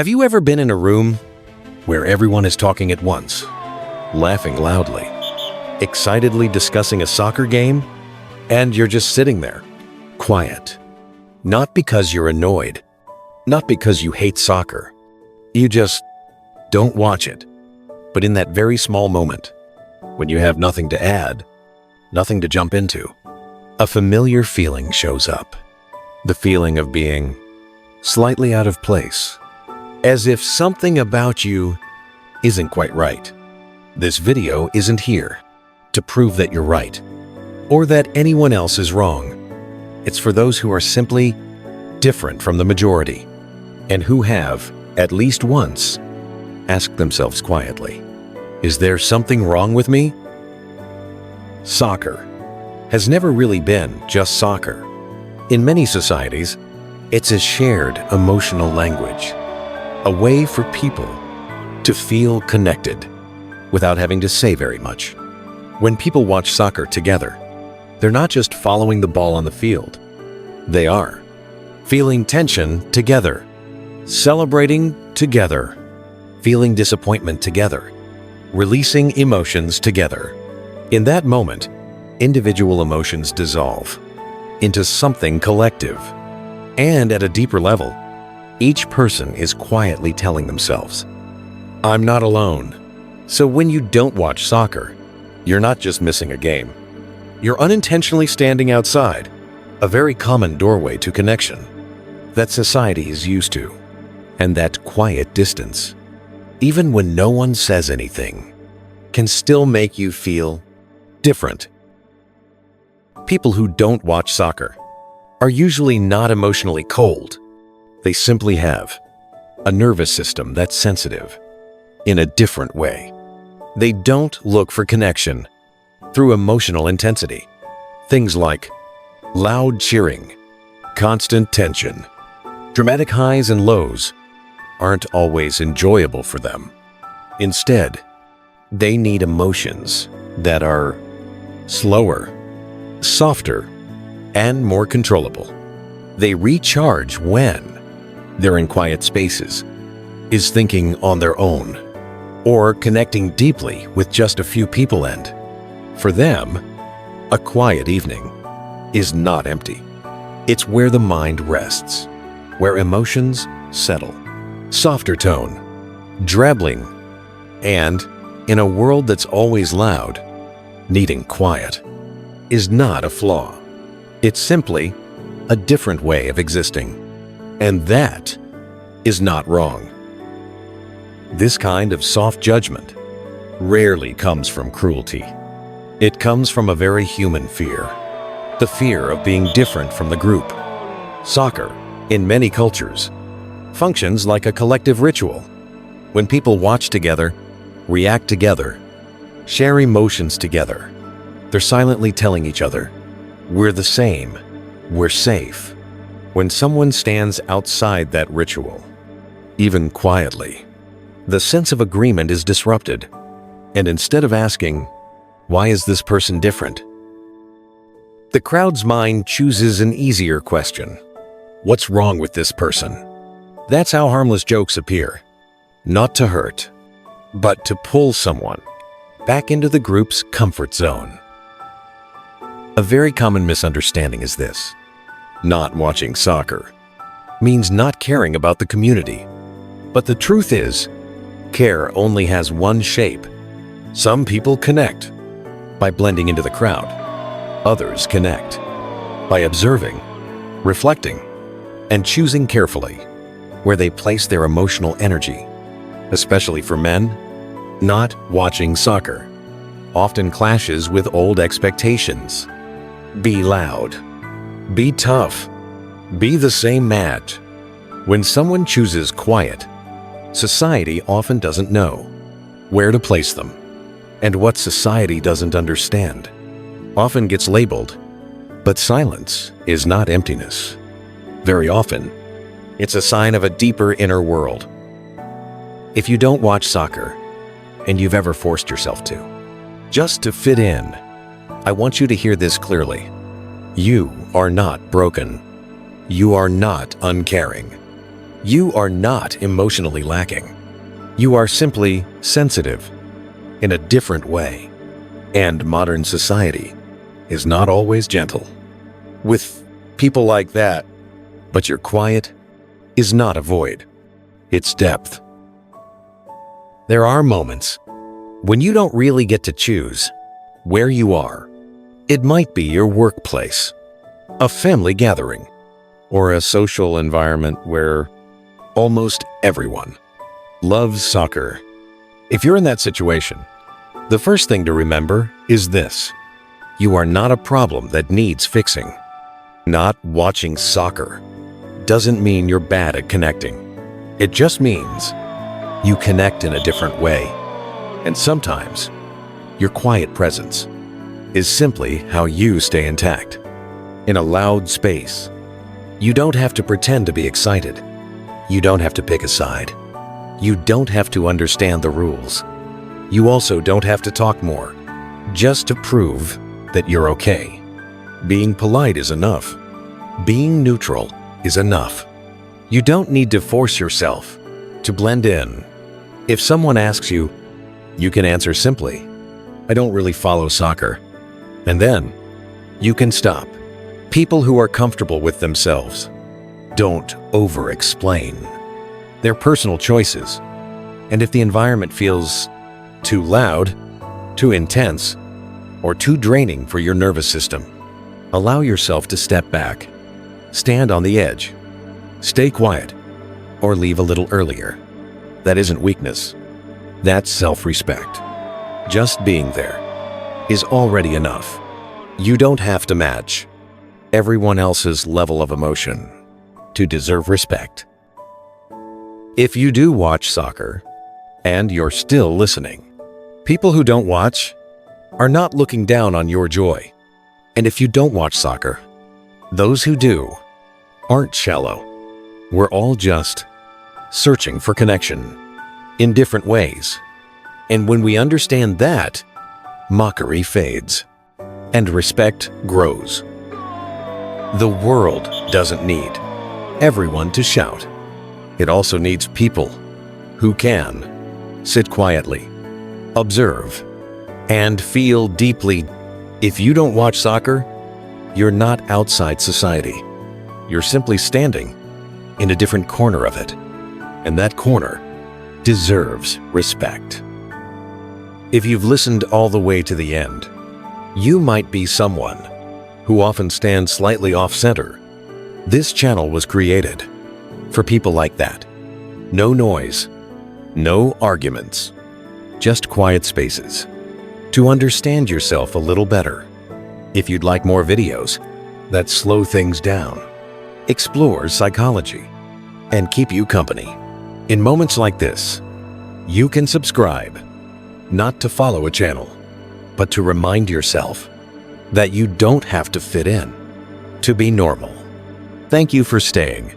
Have you ever been in a room where everyone is talking at once, laughing loudly, excitedly discussing a soccer game, and you're just sitting there, quiet? Not because you're annoyed, not because you hate soccer. You just don't watch it. But in that very small moment, when you have nothing to add, nothing to jump into, a familiar feeling shows up. The feeling of being slightly out of place, as if something about you isn't quite right. This video isn't here to prove that you're right or that anyone else is wrong. It's for those who are simply different from the majority and who have, at least once, asked themselves quietly, is there something wrong with me? Soccer has never really been just soccer. In many societies, it's a shared emotional language, a way for people to feel connected without having to say very much. When people watch soccer together, they're not just following the ball on the field. They are feeling tension together, celebrating together, feeling disappointment together, releasing emotions together. In that moment, individual emotions dissolve into something collective. And at a deeper level, each person is quietly telling themselves, I'm not alone. So when you don't watch soccer, you're not just missing a game. You're unintentionally standing outside, a very common doorway to connection that society is used to. And that quiet distance, even when no one says anything, can still make you feel different. People who don't watch soccer are usually not emotionally cold. They simply have a nervous system that's sensitive in a different way. They don't look for connection through emotional intensity. Things like loud cheering, constant tension, dramatic highs and lows aren't always enjoyable for them. Instead, they need emotions that are slower, softer, and more controllable. They recharge when they're in quiet spaces, is thinking on their own, or connecting deeply with just a few people. And for them, a quiet evening is not empty. It's where the mind rests, where emotions settle. Softer tone, drabbling, and in a world that's always loud, needing quiet is not a flaw. It's simply a different way of existing. And that is not wrong. This kind of soft judgment rarely comes from cruelty. It comes from a very human fear, the fear of being different from the group. Soccer, in many cultures, functions like a collective ritual. When people watch together, react together, share emotions together, they're silently telling each other, we're the same, we're safe. When someone stands outside that ritual, even quietly, the sense of agreement is disrupted. And instead of asking, why is this person different? The crowd's mind chooses an easier question. What's wrong with this person? That's how harmless jokes appear. Not to hurt, but to pull someone back into the group's comfort zone. A very common misunderstanding is this. Not watching soccer means not caring about the community. But the truth is, care only has one shape. Some people connect by blending into the crowd. Others connect by observing, reflecting, and choosing carefully where they place their emotional energy. Especially for men, not watching soccer often clashes with old expectations. Be loud. Be tough. Be the same match. When someone chooses quiet, society often doesn't know where to place them. And what society doesn't understand often gets labeled. But silence is not emptiness. Very often, it's a sign of a deeper inner world. If you don't watch soccer, and you've ever forced yourself to, just to fit in, I want you to hear this clearly. You are not broken. You are not uncaring. You are not emotionally lacking. You are simply sensitive in a different way. And modern society is not always gentle with people like that. But your quiet is not a void. It's depth. There are moments when you don't really get to choose where you are. It might be your workplace, a family gathering, or a social environment where almost everyone loves soccer. If you're in that situation, the first thing to remember is this: you are not a problem that needs fixing. Not watching soccer doesn't mean you're bad at connecting. It just means you connect in a different way. And sometimes your quiet presence is simply how you stay intact. In a loud space, you don't have to pretend to be excited. You don't have to pick a side. You don't have to understand the rules. You also don't have to talk more, just to prove that you're okay. Being polite is enough. Being neutral is enough. You don't need to force yourself to blend in. If someone asks you, you can answer simply, "I don't really follow soccer." And then you can stop. People who are comfortable with themselves don't over-explain their personal choices. And if the environment feels too loud, too intense, or too draining for your nervous system, allow yourself to step back, stand on the edge, stay quiet, or leave a little earlier. That isn't weakness. That's self-respect. Just being there is already enough. You don't have to match everyone else's level of emotion to deserve respect. If you do watch soccer and you're still listening, people who don't watch are not looking down on your joy. And if you don't watch soccer, those who do aren't shallow. We're all just searching for connection in different ways. And when we understand that, mockery fades and respect grows. The world doesn't need everyone to shout. It also needs people who can sit quietly, observe, and feel deeply. If you don't watch soccer, you're not outside society. You're simply standing in a different corner of it. And that corner deserves respect. If you've listened all the way to the end, you might be someone who often stands slightly off-center. This channel was created for people like that. No noise, no arguments, just quiet spaces to understand yourself a little better. If you'd like more videos that slow things down, explore psychology, and keep you company in moments like this, you can subscribe, not to follow a channel, but to remind yourself that you don't have to fit in to be normal. Thank you for staying.